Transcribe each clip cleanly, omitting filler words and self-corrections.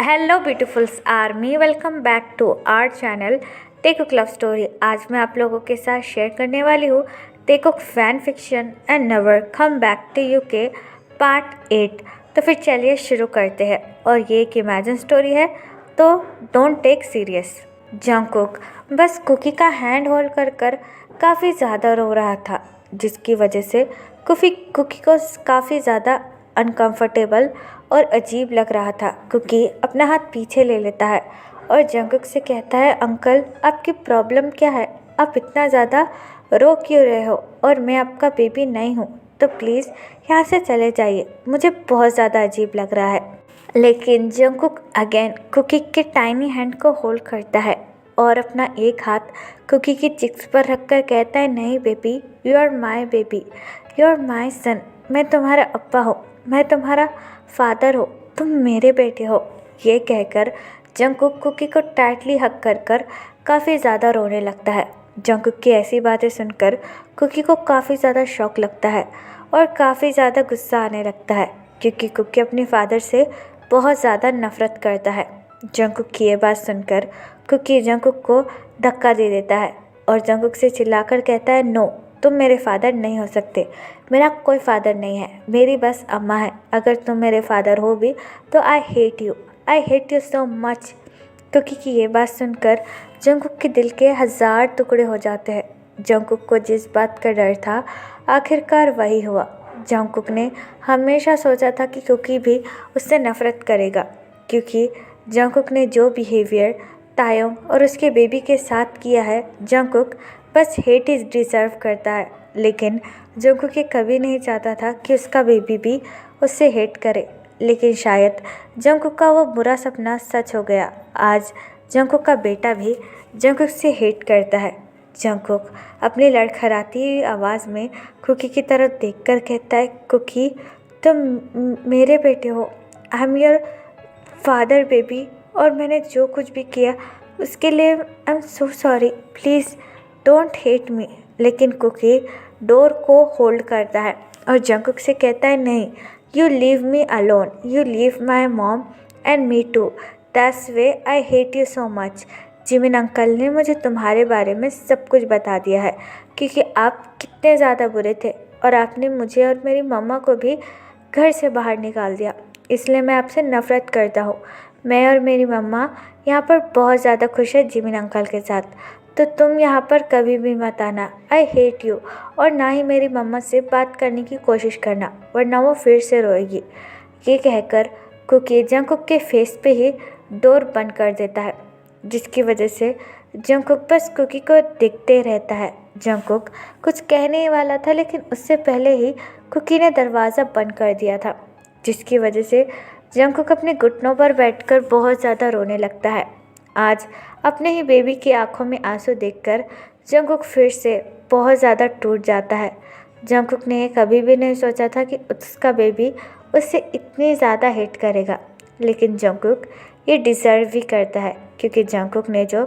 Hello beautifuls army, welcome back to our channel Taekook love story. आज मैं आप लोगों के साथ शेयर करने वाली हूँ Taekook fan fiction and never come back to you के पार्ट 8। तो फिर चलिए शुरू करते हैं। और ये एक इमेजिन स्टोरी है, तो डोंट टेक सीरियस। जंगकुक बस कुकी का हैंड होल्ड कर कर काफ़ी ज़्यादा रो रहा था, जिसकी वजह से कुकी को काफ़ी ज़्यादा अनकंफर्टेबल और अजीब लग रहा था। कुकी अपना हाथ पीछे ले लेता है और जंगकुक से कहता है, अंकल आपकी प्रॉब्लम क्या है? आप इतना ज़्यादा रो क्यों रहे हो? और मैं आपका बेबी नहीं हूँ, तो प्लीज़ यहाँ से चले जाइए, मुझे बहुत ज़्यादा अजीब लग रहा है। लेकिन जंगकुक अगेन कुकी के टाइनी हैंड को होल्ड करता है और अपना एक हाथ कुकी की चिक्स पर रखकर कहता है, नहीं baby, you are my baby, you are my son. मैं तुम्हारा अब्बा हूँ, मैं तुम्हारा फादर हो, तुम मेरे बेटे हो। ये कहकर जंगकुक कुकी को टाइटली हग कर कर काफ़ी ज़्यादा रोने लगता है। जंगकुक की ऐसी बातें सुनकर कुकी को काफ़ी ज़्यादा शौक लगता है और काफ़ी ज़्यादा गुस्सा आने लगता है, क्योंकि कुकी अपने फादर से बहुत ज़्यादा नफरत करता है। जंगकुक की ये बात सुनकर कुकी जंगकुक को धक्का दे देता है और जंगकुक से चिल्लाकर कहता है, नो, तुम मेरे फादर नहीं हो सकते। मेरा कोई फादर नहीं है, मेरी बस अम्मा है। अगर तुम मेरे फादर हो भी तो I hate you so much. Kookie की ये बात सुनकर जंगकुक के दिल के 1000 टुकड़े हो जाते हैं। जंगकुक को जिस बात का डर था, आखिरकार वही हुआ। जंगकुक ने हमेशा सोचा था कि कुकी भी उससे नफरत करेगा, क्योंकि जंगकुक ने जो बिहेवियर तायोंग और उसके बेबी के साथ किया है, जंगकुक बस हेट इज डिज़र्व करता है। लेकिन जंगकुक ये कभी नहीं चाहता था कि उसका बेबी भी उससे हेट करे। लेकिन शायद जंगकुक का वो बुरा सपना सच हो गया। आज जंगकुक का बेटा भी जंगकुक से हेट करता है। जंगकुक अपनी लड़खड़ाती हुई आवाज़ में कुकी की तरफ देखकर कहता है, कुकी, तुम मेरे बेटे हो, I am your father baby, और मैंने जो कुछ भी किया उसके लिए I am so sorry, please don't hate me. लेकिन कुकी डोर को होल्ड करता है और जंगकुक से कहता है, नहीं, you leave me alone, you leave my mom and me too, that's way I hate you so much. Jimin uncle ने मुझे तुम्हारे बारे में सब कुछ बता दिया है, क्योंकि आप कितने ज़्यादा बुरे थे और आपने मुझे और मेरी मम्मा को भी घर से बाहर निकाल दिया। इसलिए मैं आपसे नफ़रत करता हूँ। मैं और मेरी मम्मा यहाँ पर बहुत ज़्यादा खुश है जिमिन अंकल के साथ, तो तुम यहाँ पर कभी भी मत आना। आई हेट यू, और ना ही मेरी मम्मा से बात करने की कोशिश करना, वरना वो फिर से रोएगी। ये कहकर कुकी जंगकुक के फेस पे ही डोर बंद कर देता है, जिसकी वजह से जंगकुक बस कुकी को देखते रहता है। जंगकुक कुछ कहने ही वाला था, लेकिन उससे पहले ही कुकी ने दरवाज़ा बंद कर दिया था, जिसकी वजह से जंगकुक अपने घुटनों पर बैठकर बहुत ज़्यादा रोने लगता है। आज अपने ही बेबी की आंखों में आंसू देखकर जंगकुक फिर से बहुत ज़्यादा टूट जाता है। जंगकुक ने कभी भी नहीं सोचा था कि उसका बेबी उससे इतनी ज़्यादा हेट करेगा, लेकिन जंगकुक ये डिज़र्व भी करता है, क्योंकि जंगकुक ने जो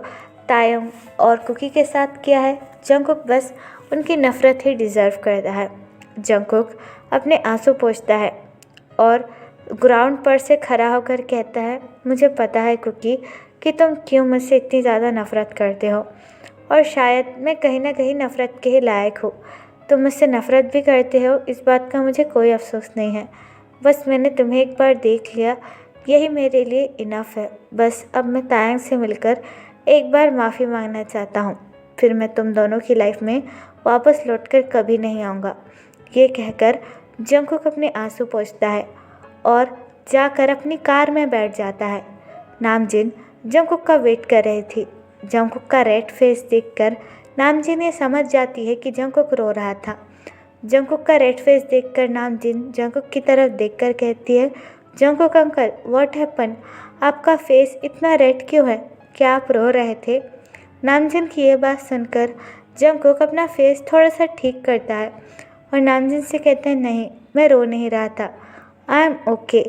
तायोंग और कुकी के साथ किया है, जंगकुक बस उनकी नफ़रत ही डिज़र्व करता है। जंगकुक अपने आंसू पोंछता है और ग्राउंड पर से खड़ा होकर कहता है, मुझे पता है कुकी कि तुम क्यों मुझसे इतनी ज़्यादा नफ़रत करते हो, और शायद मैं कहीं ना कहीं नफ़रत के ही लायक हूँ। तुम मुझसे नफ़रत भी करते हो, इस बात का मुझे कोई अफसोस नहीं है। बस मैंने तुम्हें एक बार देख लिया, यही मेरे लिए इनफ है। बस अब मैं तायंग से मिलकर एक बार माफ़ी मांगना चाहता हूँ, फिर मैं तुम दोनों की लाइफ में वापस लौटकर कभी नहीं आऊँगा। ये कहकर जंगकुक अपने आंसू पोंछता है और जाकर अपनी कार में बैठ जाता है। नामजिन जंगकुक का वेट कर रही थी। जंगकुक का रेड फेस देखकर नामजिन ये समझ जाती है कि जंगकुक रो रहा था। जंगकुक का रेड फेस देखकर नामजिन जंगकुक की तरफ देखकर कहती है, जंगकुक अंकल, व्हाट हैपन? आपका फेस इतना रेड क्यों है? क्या आप रो रहे थे? नामजिन की ये बात सुनकर जंगकुक अपना फेस थोड़ा सा ठीक करता है और नामजिन से कहता है, नहीं, मैं रो नहीं रहा था, आई एम ओके।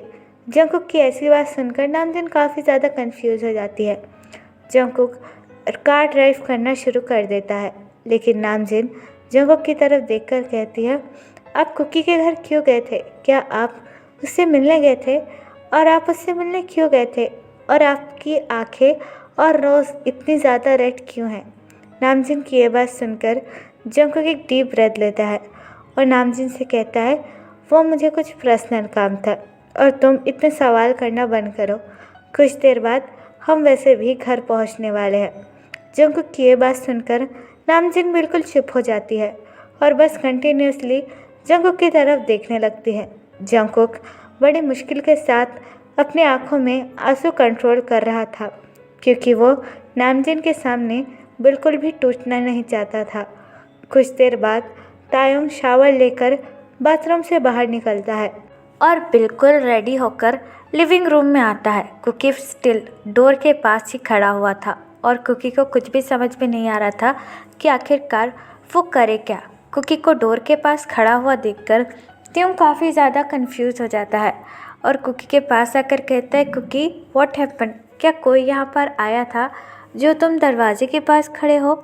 जंगकुक की ऐसी बात सुनकर नामजिन काफ़ी ज़्यादा कंफ्यूज हो जाती है। जंगकुक कार ड्राइव करना शुरू कर देता है, लेकिन नामजिन जंगकुक की तरफ देखकर कहती है, आप कुकी के घर क्यों गए थे? क्या आप उससे मिलने गए थे? और आप उससे मिलने क्यों गए थे? और आपकी आंखें और नोज़ इतनी ज़्यादा रेड क्यों हैं? नामजिन की ये बात सुनकर जंगकुक एक डीप ब्रेथ लेता है और नामजिन से कहता है, वो मुझे कुछ पर्सनल काम था और तुम इतने सवाल करना बंद करो। कुछ देर बाद हम वैसे भी घर पहुंचने वाले हैं। जंगकुक की ये बात सुनकर नामजिन बिल्कुल चुप हो जाती है और बस कंटिन्यूसली जंगकुक की तरफ देखने लगती है। जंगकुक बड़ी मुश्किल के साथ अपनी आंखों में आंसू कंट्रोल कर रहा था क्योंकि वो नामजिन के सामने बिल्कुल भी टूटना नहीं चाहता था। कुछ देर बाद तायोंग शावर लेकर बाथरूम से बाहर निकलता है और बिल्कुल रेडी होकर लिविंग रूम में आता है। कुकी स्टिल डोर के पास ही खड़ा हुआ था और कुकी को कुछ भी समझ में नहीं आ रहा था कि आखिरकार वो करे क्या। कुकी को डोर के पास खड़ा हुआ देखकर तायोंग काफ़ी ज़्यादा कंफ्यूज हो जाता है और कुकी के पास आकर कहता है, कुकी व्हाट हैपन? क्या कोई यहाँ पर आया था जो तुम दरवाजे के पास खड़े हो?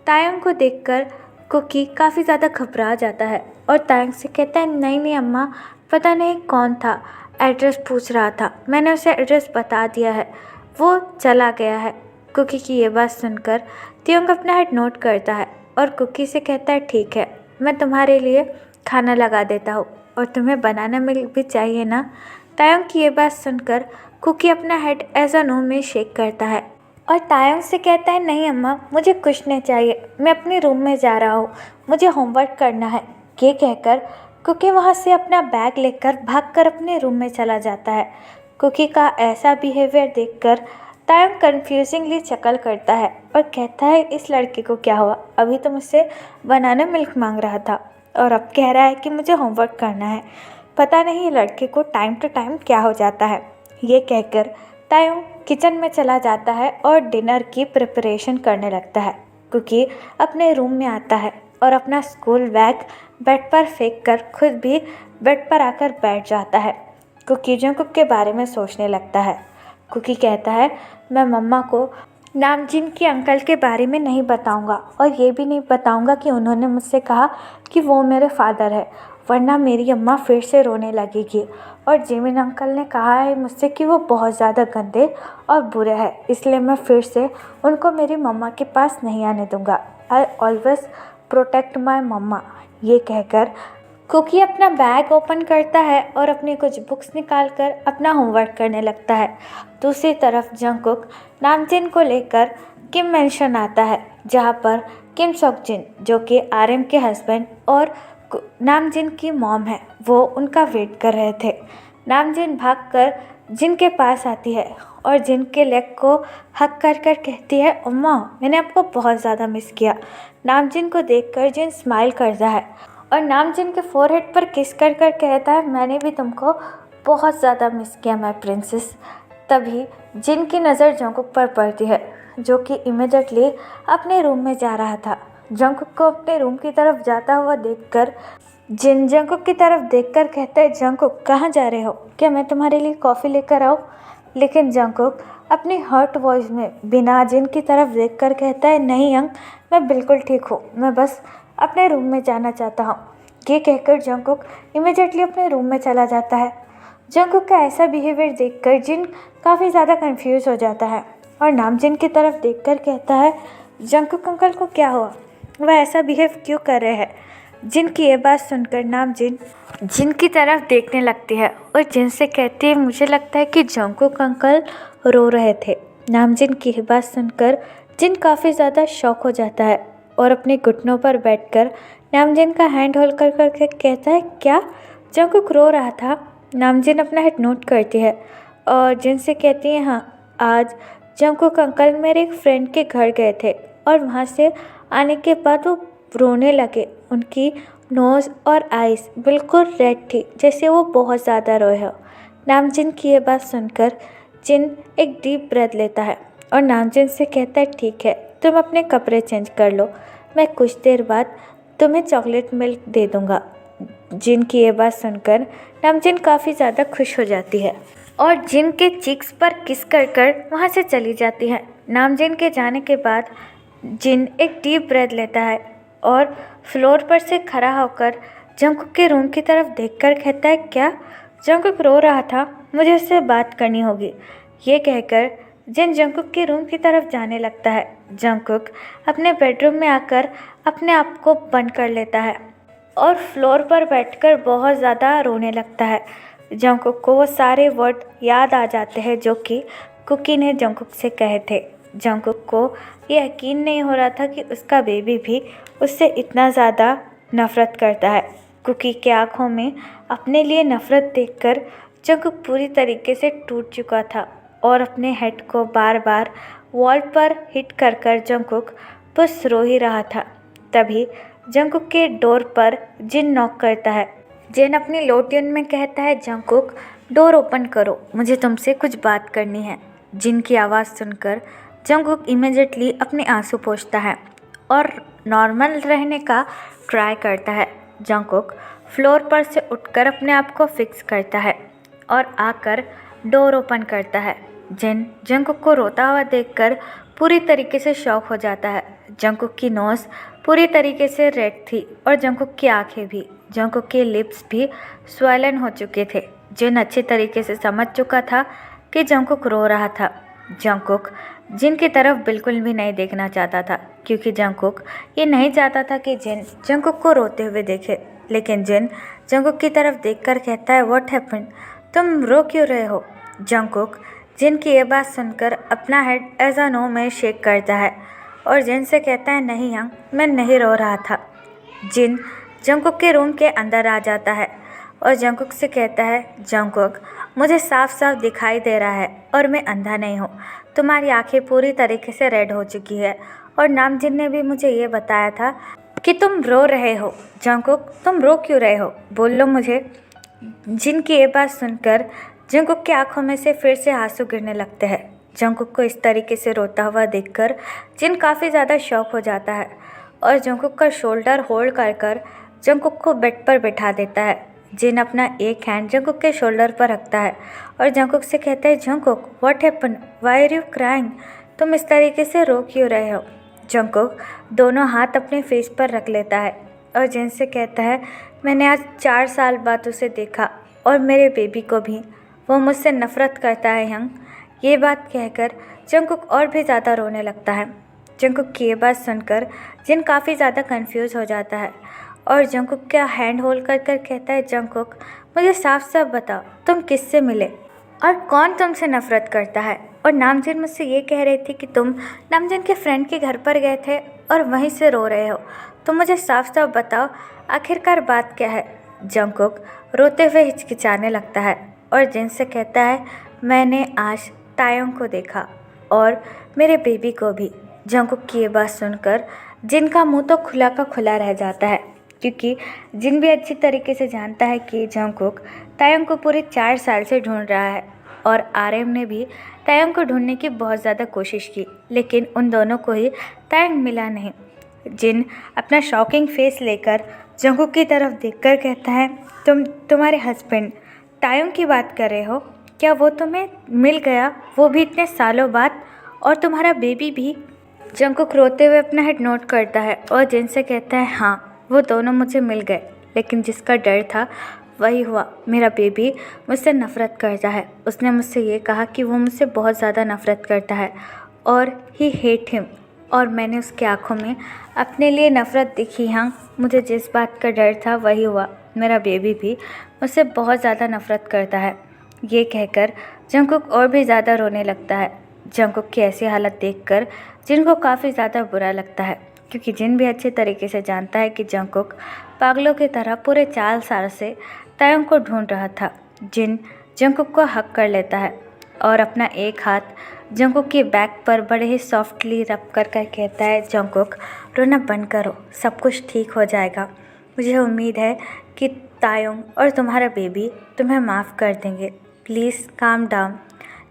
तायोंग को देखकर कुकी काफ़ी ज़्यादा घबरा जाता है और तायोंग से कहता है, नहीं नहीं अम्मा, पता नहीं कौन था, एड्रेस पूछ रहा था, मैंने उसे एड्रेस बता दिया है, वो चला गया है। कुकी की ये बात सुनकर तायोंग अपना हेड नोट करता है और कुकी से कहता है, ठीक है, मैं तुम्हारे लिए खाना लगा देता हूँ और तुम्हें बनाना मिल्क भी चाहिए ना? तायोंग की ये बात सुनकर कुकी अपना हेड एज अ नो में शेक करता है और तायोंग से कहता है, नहीं अम्मा, मुझे कुछ नहीं चाहिए, मैं अपने रूम में जा रहा हूँ, मुझे होमवर्क करना है। ये कहकर कुकी वहाँ से अपना बैग लेकर भागकर अपने रूम में चला जाता है। कुकी का ऐसा बिहेवियर देखकर तायोंग कन्फ्यूजिंगली चकल करता है और कहता है, इस लड़के को क्या हुआ? अभी तो मुझसे बनाना मिल्क मांग रहा था और अब कह रहा है कि मुझे होमवर्क करना है। पता नहीं लड़के को टाइम टू टाइम क्या हो जाता है। ये कहकर तायोंग किचन में चला जाता है और डिनर की प्रिपरेशन करने लगता है। कुकी अपने रूम में आता है और अपना स्कूल बैग बेड पर फेंक कर खुद भी बेड पर आकर बैठ जाता है। कुकी जंगकुक के बारे में सोचने लगता है। कुकी कहता है, मैं मम्मा को नामजिन के अंकल के बारे में नहीं बताऊंगा और ये भी नहीं बताऊंगा कि उन्होंने मुझसे कहा कि वो मेरे फादर है, वरना मेरी अम्मा फिर से रोने लगेगी। और जिमिन अंकल ने कहा है मुझसे कि वो बहुत ज़्यादा गंदे और बुरे हैं, इसलिए मैं फिर से उनको मेरी मम्मा के पास नहीं आने दूंगा। आई ऑलवेज प्रोटेक्ट माई मम्मा। ये कहकर कुकी अपना बैग ओपन करता है और अपनी कुछ बुक्स निकालकर अपना होमवर्क करने लगता है। दूसरी तरफ जंगकुक नामजिन को लेकर किम मेंशन आता है, जहाँ पर किम सोकजिन जो कि आरएम के हस्बैंड और नामजिन की मॉम है, वो उनका वेट कर रहे थे। नामजिन भागकर जिन के पास आती है और जिन के लेग को हक कर कर कहती है, अम्मा, मैंने आपको बहुत ज़्यादा मिस किया। नामजिन को देखकर जिन स्माइल करता है और नामजिन के फोरहेड पर किस कर कर कहता है, मैंने भी तुमको बहुत ज़्यादा मिस किया माय प्रिंसेस। तभी जिन की नज़र जंगकुक पर पड़ती है, जो कि इमीडिएटली अपने रूम में जा रहा था। जंगकुक को अपने रूम की तरफ जाता हुआ देखकर जिन जंगकुक की तरफ देखकर कहता है, जंगकुक कहाँ जा रहे हो? क्या मैं तुम्हारे लिए कॉफ़ी लेकर आऊँ? लेकिन जंगकुक अपनी हर्ट वॉइस में बिना जिन की तरफ देखकर कहता है, नहीं यंग, मैं बिल्कुल ठीक हूँ, मैं बस अपने रूम में जाना चाहता हूँ। ये कहकर जंगकुक इमीडिएटली अपने रूम में चला जाता है। जंगकुक का ऐसा बिहेवियर देखकर जिन काफ़ी ज़्यादा कंफ्यूज हो जाता है और नामजिन की तरफ देखकर कहता है, जंगकुक अंकल को क्या हुआ? वह ऐसा बिहेव क्यों कर रहे हैं? जिन की ये बात सुनकर नामजिन जिन की तरफ देखने लगती है और जिन से कहती है, मुझे लगता है कि जंगकुक अंकल रो रहे थे। नामजिन की ये बात सुनकर जिन काफ़ी ज़्यादा शॉक हो जाता है और अपने घुटनों पर बैठकर नामजिन का हैंड होल्ड कर करके कहता है, क्या जंगकुक रो रहा था? नामजिन अपना हेड नोट करती है और जिन से कहती है, हाँ, आज जंगकुक अंकल मेरे एक फ्रेंड के घर गए थे और वहाँ से आने के बाद वो रोने लगे। उनकी नोज़ और आइज़ बिल्कुल रेड थी, जैसे वो बहुत ज़्यादा रोए हो। नामजिन की ये बात सुनकर जिन एक डीप ब्रेथ लेता है और नामजिन से कहता है, ठीक है, तुम अपने कपड़े चेंज कर लो, मैं कुछ देर बाद तुम्हें चॉकलेट मिल्क दे दूँगा। जिन की ये बात सुनकर नामजिन काफ़ी ज़्यादा खुश हो जाती है और जिन के चीक्स पर किस कर कर वहाँ से चली जाती है। नामजिन के जाने के बाद जिन एक डीप ब्रेथ लेता है और फ्लोर पर से खड़ा होकर जंगकुक के रूम की तरफ देखकर कहता है, क्या जंगकुक रो रहा था? मुझे उससे बात करनी होगी। ये कहकर जिन जंगकुक के रूम की तरफ जाने लगता है। जंगकुक अपने बेडरूम में आकर अपने आप को बंद कर लेता है और फ्लोर पर बैठकर बहुत ज़्यादा रोने लगता है। जंगकुक को वो सारे वर्ड याद आ जाते हैं जो कि कुकी ने जंगकुक से कहे थे। जंगकुक को ये यकीन नहीं हो रहा था कि उसका बेबी भी उससे इतना ज़्यादा नफ़रत करता है। कुकी के आँखों में अपने लिए नफ़रत देखकर जंगकुक पूरी तरीके से टूट चुका था और अपने हेड को बार बार वॉल पर हिट कर कर जंगकुक बस रो ही रहा था। तभी जंगकुक के डोर पर जिन नॉक करता है। जिन अपनी लो ट्यून में कहता है, जंगकुक डोर ओपन करो, मुझे तुमसे कुछ बात करनी है। जिन की आवाज़ सुनकर जंगकुक इमीडिएटली अपने आंसू पोंछता है और नॉर्मल रहने का ट्राई करता है। जंगकुक फ्लोर पर से उठकर अपने आप को फिक्स करता है और आकर डोर ओपन करता है। जिन जंगकुक को रोता हुआ देखकर पूरी तरीके से शॉक हो जाता है। जंगकुक की नोज़ पूरी तरीके से रेड थी और जंगकुक की आंखें भी। जंगकुक के लिप्स भी स्वेलन हो चुके थे। जिन अच्छी तरीके से समझ चुका था कि जंगकुक रो रहा था। जंगकुक जिन की तरफ बिल्कुल भी नहीं देखना चाहता था, क्योंकि जंगकुक ये नहीं चाहता था कि जिन जंगकुक को रोते हुए देखे। लेकिन जिन जंगकुक की तरफ देखकर कहता है, व्हाट हैपेंड, तुम रो क्यों रहे हो? जंगकुक जिन की ये बात सुनकर अपना हेड एज अ नो में शेक करता है और जिन से कहता है, नहीं यंग, मैं नहीं रो रहा था। जिन जंगकुक के रूम के अंदर आ जाता है और जंगकुक से कहता है, जंगकुक मुझे साफ साफ दिखाई दे रहा है और मैं अंधा नहीं हूँ। तुम्हारी आंखें पूरी तरीके से रेड हो चुकी है और नामजिन ने भी मुझे ये बताया था कि तुम रो रहे हो। जंगकुक तुम रो क्यों रहे हो, बोल लो मुझे। जिन की ये बात सुनकर जंगकुक की आंखों में से फिर से आंसू गिरने लगते हैं। जंगकुक को इस तरीके से रोता हुआ देखकर जिन काफ़ी ज़्यादा शॉक हो जाता है और जंगकुक का शोल्डर होल्ड कर कर जंगकुक को बेड पर बैठा देता है। जिन अपना एक हैंड जंगकुक के शोल्डर पर रखता है और जंगकुक से कहता है, Jungkook what happen, why are you crying, तुम इस तरीके से रो क्यों रहे हो? जंगकुक दोनों हाथ अपने फेस पर रख लेता है और जिन से कहता है, मैंने आज 4 साल बाद उसे देखा और मेरे बेबी को भी, वो मुझसे नफ़रत करता है यंग। ये बात कहकर जंगकुक और भी ज़्यादा रोने लगता है। जंगकुक की ये बात सुनकर जिन काफ़ी ज़्यादा कंफ्यूज हो जाता है और जंगकुक का हैंड होल्ड कर कर कहता है, जंगकुक मुझे साफ साफ बताओ, तुम किससे मिले और कौन तुमसे नफ़रत करता है? और नामजिन मुझसे ये कह रही थी कि तुम नामजिन के फ्रेंड के घर पर गए थे और वहीं से रो रहे हो, तो मुझे साफ साफ बताओ आखिरकार बात क्या है? जंगकुक रोते हुए हिचकिचाने लगता है और जिन से कहता है, मैंने आज तायोंग को देखा और मेरे बेबी को भी। जंगकुक की ये बात सुनकर जिन का मुंह तो खुला का खुला रह जाता है, क्योंकि जिन भी अच्छी तरीके से जानता है कि जंगकुक तायोंग को पूरे 4 साल से ढूंढ रहा है और आरएम ने भी तायोंग को ढूंढने की बहुत ज़्यादा कोशिश की, लेकिन उन दोनों को ही तायोंग मिला नहीं। जिन अपना शॉकिंग फेस लेकर जंगकुक की तरफ देखकर कहता है, तुम्हारे हस्बैंड तायोंग की बात कर रहे हो क्या? वो तुम्हें मिल गया, वो भी इतने सालों बाद, और तुम्हारा बेबी भी? जंगकुक रोते हुए अपना हेड नोट करता है और जिन से कहता है, हाँ वो दोनों मुझे मिल गए, लेकिन जिसका डर था वही हुआ। मेरा बेबी मुझसे नफ़रत करता है। उसने मुझसे ये कहा कि वो मुझसे बहुत ज़्यादा नफ़रत करता है और ही हेट हिम, और मैंने उसकी आंखों में अपने लिए नफ़रत दिखी। हाँ, मुझे जिस बात का डर था वही हुआ। मेरा बेबी भी मुझसे बहुत ज़्यादा नफ़रत करता है। ये कहकर जंगकुक और भी ज़्यादा रोने लगता है। जंगकुक की ऐसी हालत देखकर जिन को काफ़ी ज़्यादा बुरा लगता है, क्योंकि जिन भी अच्छे तरीके से जानता है कि जंगकुक पागलों की तरह पूरे 4 साल से तायोंग को ढूंढ रहा था। जिन जंगकुक को हक कर लेता है और अपना एक हाथ जंगकुक की बैक पर बड़े ही सॉफ्टली रब कर कर कहता है, जंगकुक रोना बंद करो, सब कुछ ठीक हो जाएगा। मुझे उम्मीद है कि तायोंग और तुम्हारा बेबी तुम्हें माफ़ कर देंगे, प्लीज़ काम डाउन।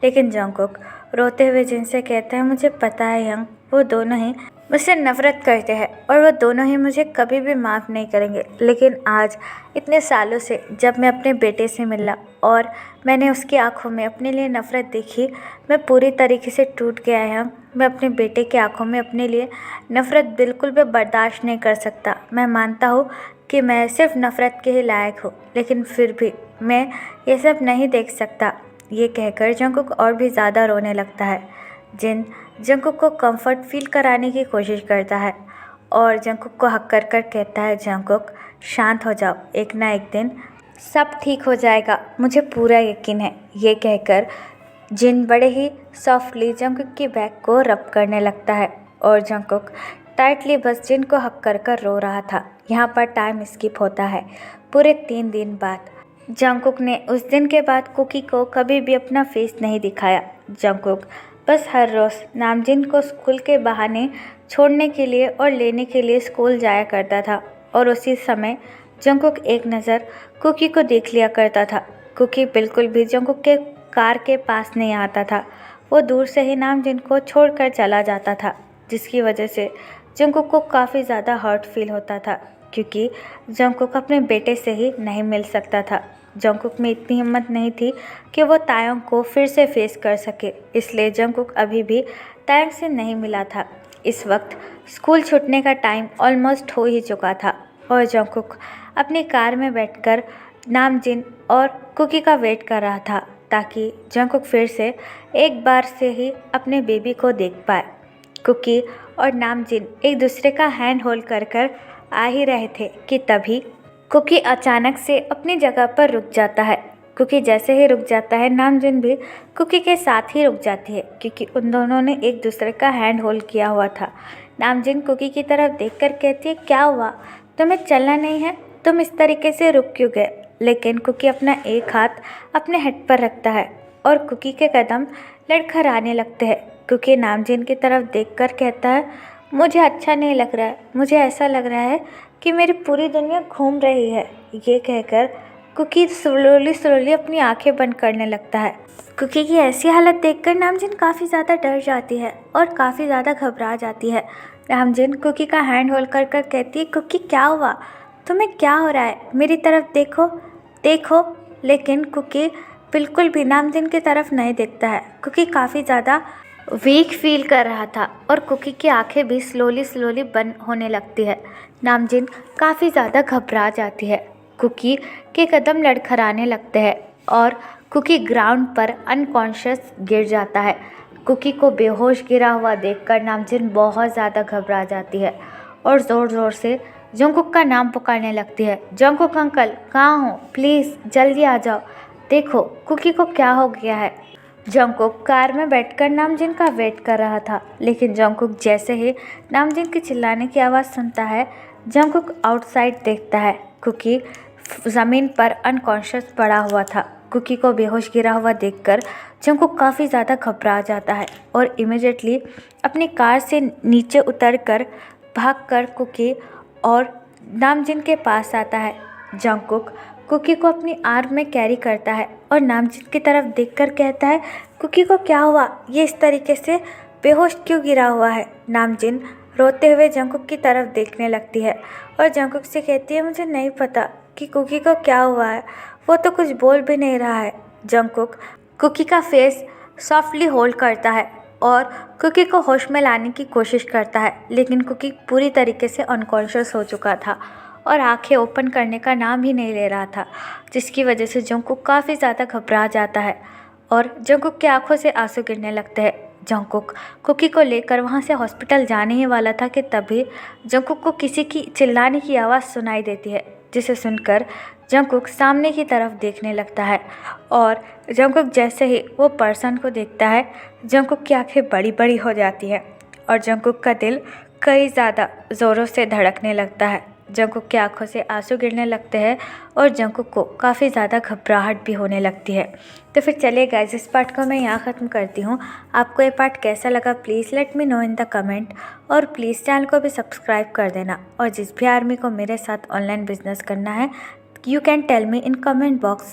लेकिन जंगकुक रोते हुए जिनसे कहता है, मुझे पता है यंग, वो दोनों ही मुझसे नफ़रत करते हैं और वो दोनों ही मुझे कभी भी माफ़ नहीं करेंगे। लेकिन आज इतने सालों से जब मैं अपने बेटे से मिला और मैंने उसकी आंखों में अपने लिए नफ़रत देखी, मैं पूरी तरीके से टूट गया यंग। मैं अपने बेटे की आंखों में अपने लिए नफ़रत बिल्कुल भी बर्दाश्त नहीं कर सकता। मैं मानता हूँ कि मैं सिर्फ नफ़रत के ही लायक हूँ, लेकिन फिर भी मैं ये सब नहीं देख सकता। ये कहकर जंगकुक और भी ज़्यादा रोने लगता है। जिन जंगकुक को कंफर्ट फील कराने की कोशिश करता है और जंगकुक को हक कर कर कहता है, जंगकुक शांत हो जाओ, एक ना एक दिन सब ठीक हो जाएगा, मुझे पूरा यकीन है। ये कहकर जिन बड़े ही सॉफ्टली जंगकुक की बैक को रब करने लगता है और जंगकुक टाइटली बस जिन को हक कर कर रो रहा था। यहाँ पर टाइम स्किप होता है पूरे 3 दिन बाद। जंगकुक ने उस दिन के बाद कुकी को कभी भी अपना फेस नहीं दिखाया। जंगकुक बस हर रोज़ नामजिन को स्कूल के बहाने छोड़ने के लिए और लेने के लिए स्कूल जाया करता था और उसी समय जंगकुक एक नज़र कुकी को देख लिया करता था। कुकी बिल्कुल भी जंगकुक के कार के पास नहीं आता था, वो दूर से ही नामजिन को छोड़कर चला जाता था, जिसकी वजह से जंगकुक को काफ़ी ज़्यादा हर्ट फील होता था क्योंकि जंगकुक अपने बेटे से ही नहीं मिल सकता था। जंगकुक में इतनी हिम्मत नहीं थी कि वो तायोंग को फिर से फेस कर सके, इसलिए जंगकुक अभी भी तायोंग से नहीं मिला था। इस वक्त स्कूल छूटने का टाइम ऑलमोस्ट हो ही चुका था और जंगकुक अपनी कार में बैठकर नामजिन और कुकी का वेट कर रहा था ताकि जंगकुक फिर से एक बार से ही अपने बेबी को देख पाए। कुकी और नामजिन एक दूसरे का हैंड होल्ड कर कर आ ही रहे थे कि तभी कुकी अचानक से अपनी जगह पर रुक जाता है। कुकी जैसे ही रुक जाता है, नामजिन भी कुकी के साथ ही रुक जाती है क्योंकि उन दोनों ने एक दूसरे का हैंड होल्ड किया हुआ था। नामजिन कुकी की तरफ देखकर कहती है, क्या हुआ, तुम्हें चलना नहीं है, तुम इस तरीके से रुक क्यों गए? लेकिन कुकी अपना एक हाथ अपने हेड पर रखता है और कुकी के कदम लड़खड़ाने लगते हैं। कुकी नामजिन की तरफ देखकर कहता है, मुझे अच्छा नहीं लग रहा है, मुझे ऐसा लग रहा है कि मेरी पूरी दुनिया घूम रही है। ये कहकर कुकी स्लोली अपनी आंखें बंद करने लगता है। कुकी की ऐसी हालत देखकर नामजिन काफ़ी ज़्यादा डर जाती है और काफ़ी ज़्यादा घबरा जाती है। नामजिन कुकी का हैंड होल्ड कर कर कहती है, कुकी क्या हुआ, तुम्हें क्या हो रहा है, मेरी तरफ देखो देखो। लेकिन कुकी बिल्कुल भी नामजिन की तरफ नहीं देखता है। कुकी काफ़ी ज़्यादा वीक फील कर रहा था और कुकी की आंखें भी स्लोली बंद होने लगती है। नामजिन काफ़ी ज़्यादा घबरा जाती है। कुकी के कदम लड़खड़ाने लगते हैं और कुकी ग्राउंड पर अनकॉन्शियस गिर जाता है। कुकी को बेहोश गिरा हुआ देखकर नामजिन बहुत ज़्यादा घबरा जाती है और ज़ोर से जंगकुक का नाम पुकारने लगती है, जंगकुक अंकल कहाँ हो, प्लीज़ जल्दी आ जाओ, देखो कुकी को क्या हो गया है। जंगकुक कार में बैठकर नामजिन का वेट कर रहा था, लेकिन जंगकुक जैसे ही नामजिन की चिल्लाने की आवाज़ सुनता है, जंगकुक आउटसाइड देखता है। कुकी ज़मीन पर अनकॉन्शियस पड़ा हुआ था। कुकी को बेहोश गिरा हुआ देखकर जंगकुक काफ़ी ज़्यादा घबरा जाता है और इमीडिएटली अपनी कार से नीचे उतरकर भागकर कुकी और नामजिन के पास आता है। जंगकुक कुकी को अपनी आर्म में कैरी करता है और नामजिन की तरफ देखकर कहता है, कुकी को क्या हुआ, ये इस तरीके से बेहोश क्यों गिरा हुआ है? नामजिन रोते हुए जंगकुक की तरफ देखने लगती है और जंगकुक से कहती है, मुझे नहीं पता कि कुकी को क्या हुआ है, वो तो कुछ बोल भी नहीं रहा है। जंगकुक कुकी का फेस सॉफ्टली होल्ड करता है और कुकी को होश में लाने की कोशिश करता है, लेकिन कुकी पूरी तरीके से अनकॉन्शियस हो चुका था और आंखें ओपन करने का नाम ही नहीं ले रहा था, जिसकी वजह से जंगकुक काफ़ी ज़्यादा घबरा जाता है और जंगकुक की आंखों से आंसू गिरने लगते हैं। जंगकुक कुकी को लेकर वहाँ से हॉस्पिटल जाने ही वाला था कि तभी जंगकुक को किसी की चिल्लाने की आवाज़ सुनाई देती है, जिसे सुनकर जंगकुक सामने की तरफ देखने लगता है और जंगकुक जैसे ही वो पर्सन को देखता है, जंगकुक की आंखें बड़ी बड़ी हो जाती है और जंगकुक का दिल कई ज़्यादा ज़ोरों से धड़कने लगता है। जंगकुक की आंखों से आंसू गिरने लगते हैं और जंगकुक को काफ़ी ज़्यादा घबराहट भी होने लगती है। तो फिर चलिए गाइस, इस पार्ट को मैं यहाँ ख़त्म करती हूँ। आपको ये पार्ट कैसा लगा please let me know in the comment और प्लीज़ चैनल को भी सब्सक्राइब कर देना। और जिस भी आर्मी को मेरे साथ ऑनलाइन बिजनेस करना है, you can tell me in comment box.